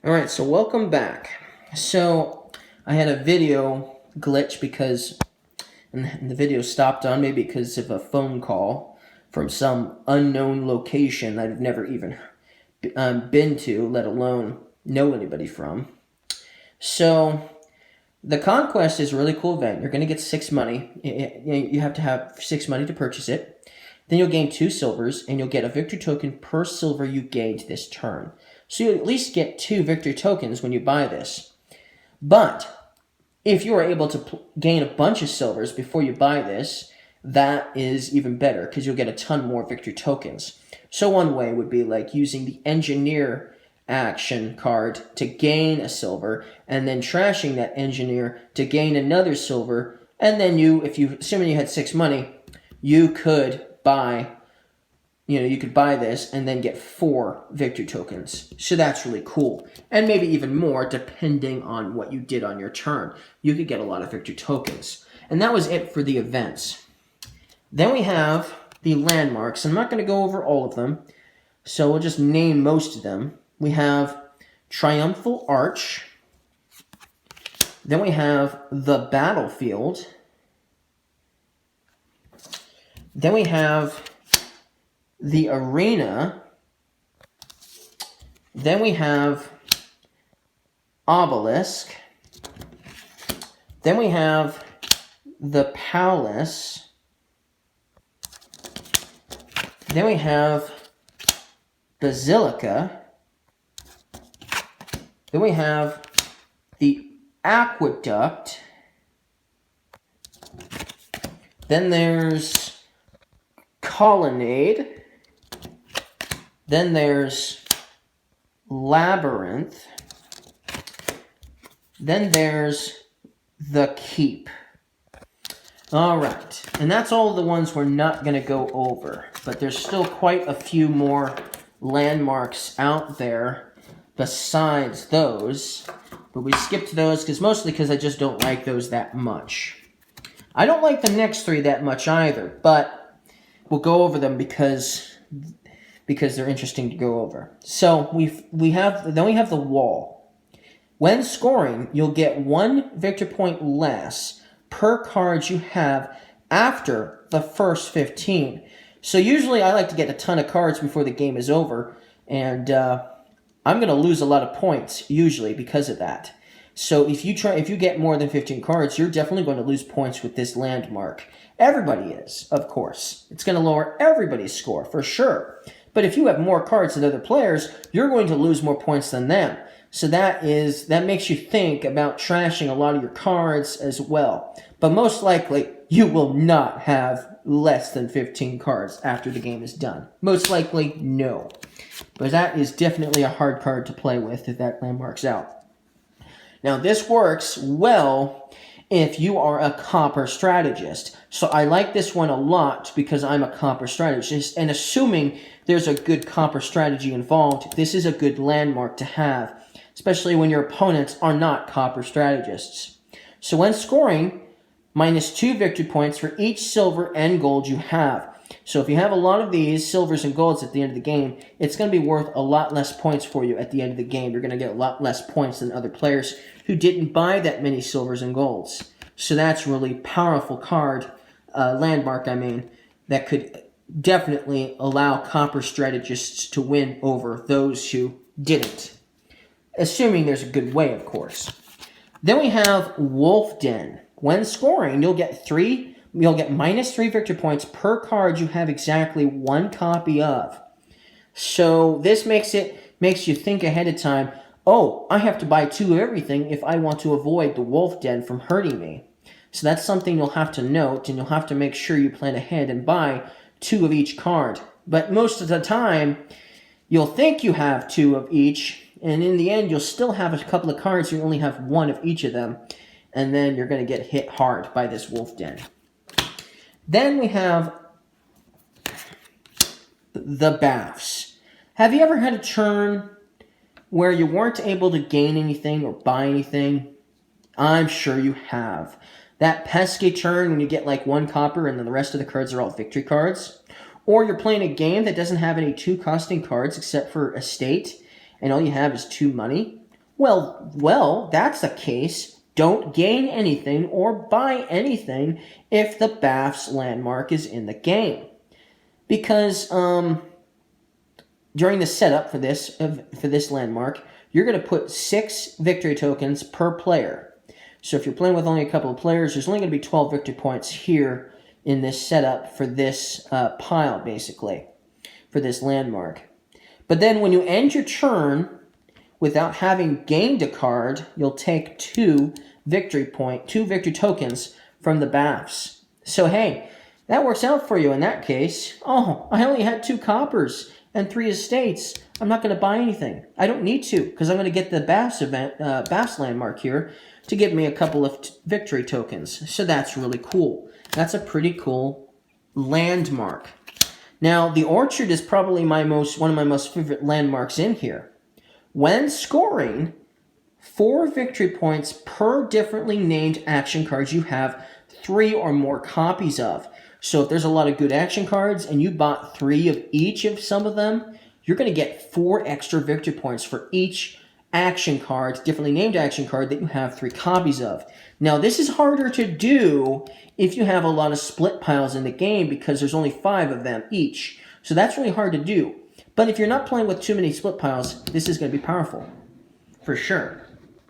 Alright, so welcome back. So, I had a video glitch because and the video stopped on me because of a phone call from some unknown location I've never even been to, let alone know anybody from. So, the Conquest is a really cool event. You're going to get 6 money. You have to have 6 money to purchase it. Then you'll gain 2 silvers, and you'll get a victory token per silver you gained this turn. So you at least get 2 victory tokens when you buy this. But if you are able to gain a bunch of silvers before you buy this, that is even better because you'll get a ton more victory tokens. So one way would be like using the engineer action card to gain a silver and then trashing that engineer to gain another silver. And then assuming you had 6 money, you could buy this and then get 4 victory tokens. So that's really cool. And maybe even more depending on what you did on your turn. You could get a lot of victory tokens. And that was it for the events. Then we have the landmarks. I'm not going to go over all of them, so we'll just name most of them. We have Triumphal Arch. Then we have the Battlefield. Then we have the Arena. Then we have Obelisk. Then we have the Palace. Then we have Basilica. Then we have the Aqueduct. Then there's Colonnade. Then there's Labyrinth. Then there's the Keep. Alright, and that's all the ones we're not going to go over. But there's still quite a few more landmarks out there besides those. But we skipped those mostly because I just don't like those that much. I don't like the next 3 that much either, but we'll go over them because they're interesting to go over. So we have the wall. When scoring, you'll get 1 victory point less per card you have after the first 15. So usually I like to get a ton of cards before the game is over, and I'm going to lose a lot of points usually because of that. So if you get more than 15 cards, you're definitely going to lose points with this landmark. Everybody is, of course. It's going to lower everybody's score for sure. But if you have more cards than other players, you're going to lose more points than them. So that makes you think about trashing a lot of your cards as well. But most likely, you will not have less than 15 cards after the game is done. Most likely, no. But that is definitely a hard card to play with if that landmark's out. Now, this works well if you are a copper strategist. So I like this one a lot because I'm a copper strategist. And assuming there's a good copper strategy involved, this is a good landmark to have, especially when your opponents are not copper strategists. So when scoring, -2 victory points for each silver and gold you have. So if you have a lot of these silvers and golds at the end of the game, it's going to be worth a lot less points for you at the end of the game. You're going to get a lot less points than other players who didn't buy that many silvers and golds. So that's a really powerful landmark, that could definitely allow copper strategists to win over those who didn't. Assuming there's a good way, of course. Then we have Wolf Den. When scoring, you'll get -3 victory points per card you have exactly 1 copy of. So this makes you think ahead of time, oh, I have to buy 2 of everything if I want to avoid the Wolf Den from hurting me. So that's something you'll have to note, and you'll have to make sure you plan ahead and buy 2 of each card. But most of the time, you'll think you have 2 of each, and in the end, you'll still have a couple of cards, you only have 1 of each of them, and then you're going to get hit hard by this Wolf Den. Then we have the Baths. Have you ever had a turn where you weren't able to gain anything or buy anything? I'm sure you have. That pesky turn when you get like 1 copper and then the rest of the cards are all victory cards. Or you're playing a game that doesn't have any 2 costing cards except for Estate, and all you have is 2 money. Well, that's the case. Don't gain anything or buy anything if the BAFS landmark is in the game. Because during the setup for this landmark, you're going to put 6 victory tokens per player. So if you're playing with only a couple of players, there's only going to be 12 victory points here in this setup for this pile, basically, for this landmark. But then when you end your turn without having gained a card, you'll take 2 victory tokens from the BAFS. So hey, that works out for you in that case. Oh, I only had 2 coppers and 3 estates. I'm not going to buy anything. I don't need to, because I'm going to get the BAFS landmark here to give me a couple of victory tokens. So that's really cool. That's a pretty cool landmark. Now, the orchard is probably one of my most favorite landmarks in here. When scoring 4 victory points per differently named action cards you have 3 or more copies of. So if there's a lot of good action cards and you bought 3 of each of some of them, you're going to get 4 extra victory points for each action card, differently named action card that you have 3 copies of. Now, this is harder to do if you have a lot of split piles in the game because there's only 5 of them each. So that's really hard to do. But if you're not playing with too many split piles, this is going to be powerful, for sure.